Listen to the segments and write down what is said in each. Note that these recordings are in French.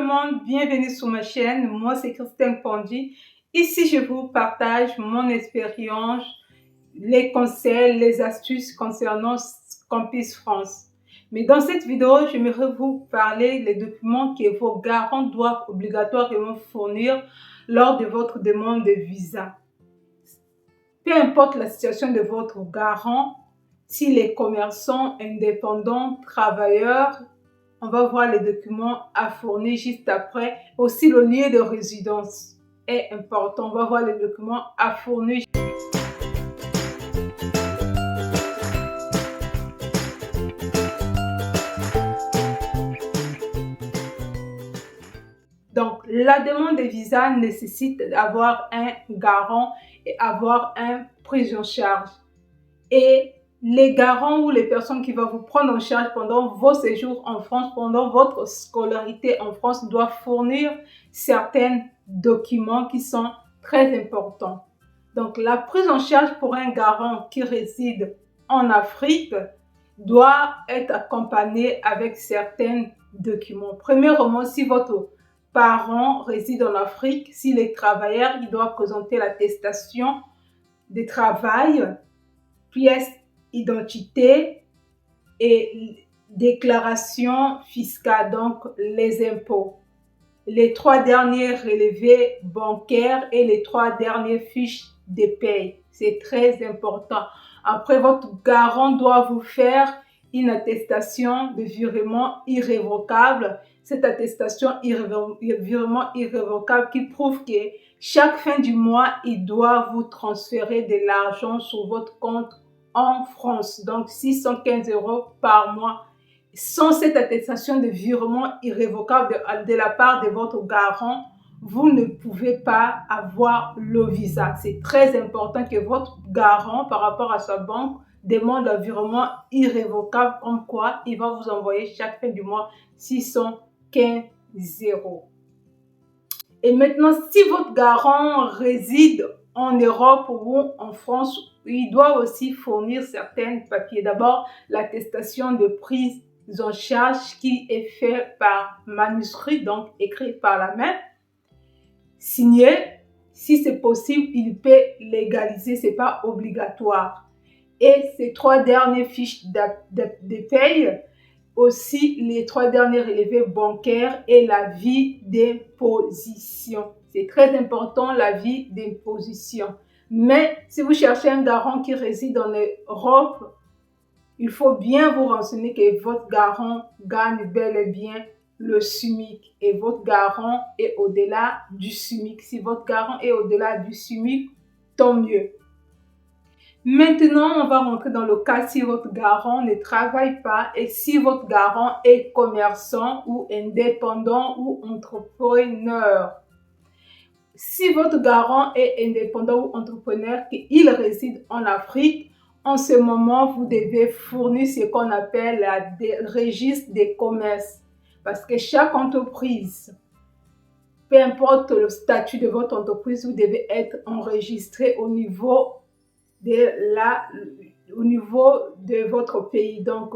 monde, bienvenue sur ma chaîne. Moi, c'est Christine Pondi. Ici, je vous partage mon expérience, les conseils, les astuces concernant Campus France. Mais dans cette vidéo, j'aimerais vous parler des documents que vos garants doivent obligatoirement fournir lors de votre demande de visa. Peu importe la situation de votre garant, s'il est commerçant, indépendant, travailleur, on va voir les documents à fournir juste après. Aussi, le lieu de résidence est important. On va voir les documents à fournir. Donc, la demande de visa nécessite d'avoir un garant et avoir un prise en charge. Et les garants ou les personnes qui vont vous prendre en charge pendant vos séjours en France, pendant votre scolarité en France, doivent fournir certains documents qui sont très importants. Donc, la prise en charge pour un garant qui réside en Afrique doit être accompagnée avec certains documents. Premièrement, si votre parent réside en Afrique, s'il est travailleur, il doit présenter l'attestation de travail, pièce identité et déclaration fiscale, donc les impôts. Les 3 derniers relevés bancaires et les 3 dernières fiches de paye. C'est très important. Après, votre garant doit vous faire une attestation de virement irrévocable. Cette attestation virement irrévocable qui prouve que chaque fin du mois, il doit vous transférer de l'argent sur votre compte en France, donc 615 € par mois. Sans cette attestation de virement irrévocable de la part de votre garant, vous ne pouvez pas avoir le visa. C'est très important que votre garant, par rapport à sa banque, demande un virement irrévocable, comme quoi il va vous envoyer chaque fin du mois 615 €. Et maintenant, si votre garant réside en Europe ou en France, il doit aussi fournir certains papiers. D'abord, l'attestation de prise en charge qui est faite par manuscrit, donc écrit par la main, signé. Si c'est possible, il peut légaliser, c'est pas obligatoire. Et ces 3 dernières fiches de paye, aussi les 3 derniers relevés bancaires et l'avis d'imposition. C'est très important, l'avis d'imposition. Mais si vous cherchez un garant qui réside en Europe, il faut bien vous renseigner que votre garant gagne bel et bien le SMIC et votre garant est au-delà du SMIC. Si votre garant est au-delà du SMIC, tant mieux. Maintenant, on va rentrer dans le cas si votre garant ne travaille pas et si votre garant est commerçant ou indépendant ou entrepreneur. Si votre garant est indépendant ou entrepreneur, qu'il réside en Afrique, en ce moment, vous devez fournir ce qu'on appelle le registre des commerces. Parce que chaque entreprise, peu importe le statut de votre entreprise, vous devez être enregistré au niveau de votre pays. Donc,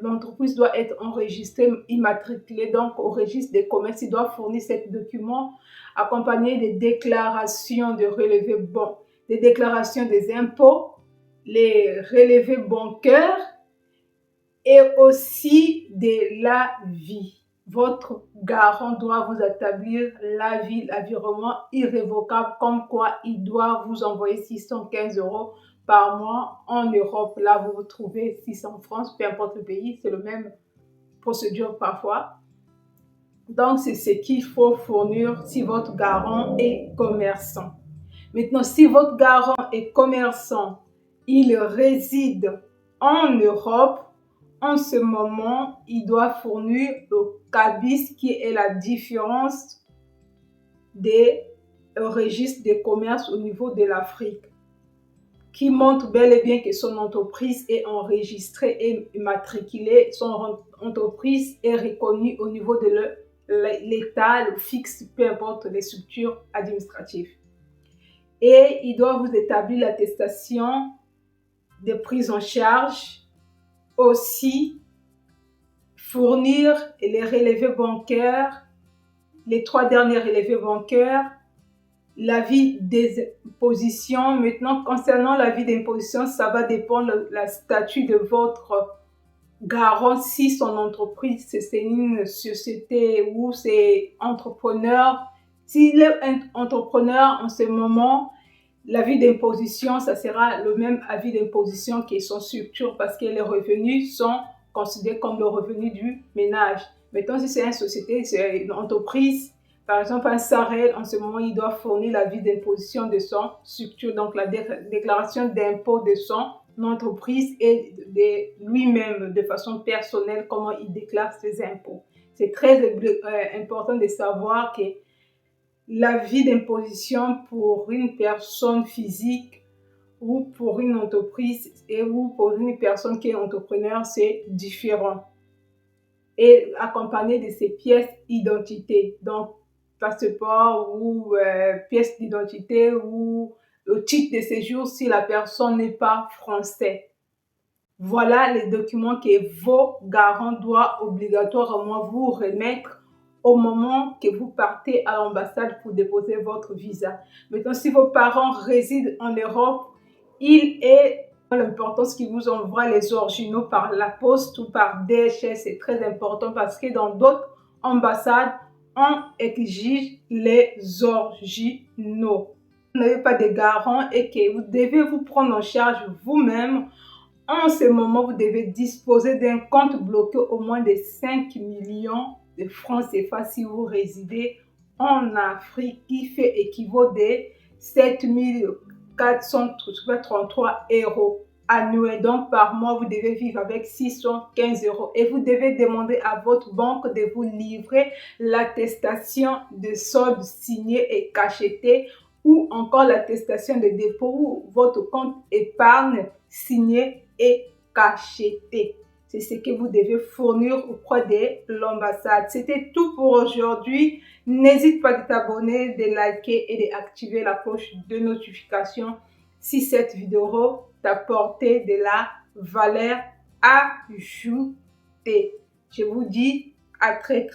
l'entreprise doit être enregistrée, immatriculée, donc au registre des commerces. Il doit fournir ces documents accompagnés des déclarations de relevés des déclarations des impôts, les relevés bancaires et aussi de l'avis. Votre garant doit vous établir l'avis, l'avirement irrévocable, comme quoi il doit vous envoyer 615 € par mois en Europe. Là, vous vous trouvez 600 en France, peu importe le pays, c'est la même procédure parfois. Donc, c'est ce qu'il faut fournir si votre garant est commerçant. Maintenant, si votre garant est commerçant, il réside en Europe, en ce moment, il doit fournir le CABIS qui est la différence des registres de commerce au niveau de l'Afrique, qui montre bel et bien que son entreprise est enregistrée et immatriculée, son entreprise est reconnue au niveau de l'État, le fixe, peu importe les structures administratives. Et il doit vous établir l'attestation de prise en charge, aussi fournir les relevés bancaires les 3 derniers relevés bancaires, l'avis des impositions. Maintenant, concernant l'avis d'imposition, ça va dépendre de la statut de votre garant, si son entreprise, c'est une société ou c'est entrepreneur. S'il est entrepreneur en ce moment, l'avis d'imposition, ça sera le même avis d'imposition que son structure parce que les revenus sont considérés comme le revenu du ménage. Maintenant, si c'est une société, c'est une entreprise, par exemple un SARL, en ce moment, il doit fournir l'avis d'imposition de son structure, donc la déclaration d'impôt de son entreprise et de lui-même de façon personnelle, comment il déclare ses impôts. C'est très important de savoir que l'avis d'imposition pour une personne physique ou pour une entreprise ou pour une personne qui est entrepreneur, c'est différent. Et accompagné de ses pièces d'identité, donc passeport ou pièce d'identité ou le titre de séjour si la personne n'est pas française. Voilà les documents que vos garants doivent obligatoirement vous remettre au moment que vous partez à l'ambassade pour déposer votre visa. Maintenant, si vos parents résident en Europe, il est l'importance qu'ils vous envoient les originaux par la poste ou par DHL. C'est très important parce que dans d'autres ambassades, on exige les originaux. Vous n'avez pas de garant et que vous devez vous prendre en charge vous-même. En ce moment, vous devez disposer d'un compte bloqué au moins de 5 millions de francs CFA si vous résidez en Afrique, qui fait équivaut de 7 433 € annuels. Donc, par mois, vous devez vivre avec 615 € et vous devez demander à votre banque de vous livrer l'attestation de solde signée et cachetée ou encore l'attestation de dépôt ou votre compte épargne signé et cacheté. C'est ce que vous devez fournir auprès de l'ambassade. C'était tout pour aujourd'hui. N'hésite pas de t'abonner, de liker et d'activer la cloche de notification si cette vidéo t'a apporté de la valeur ajoutée. Je vous dis à très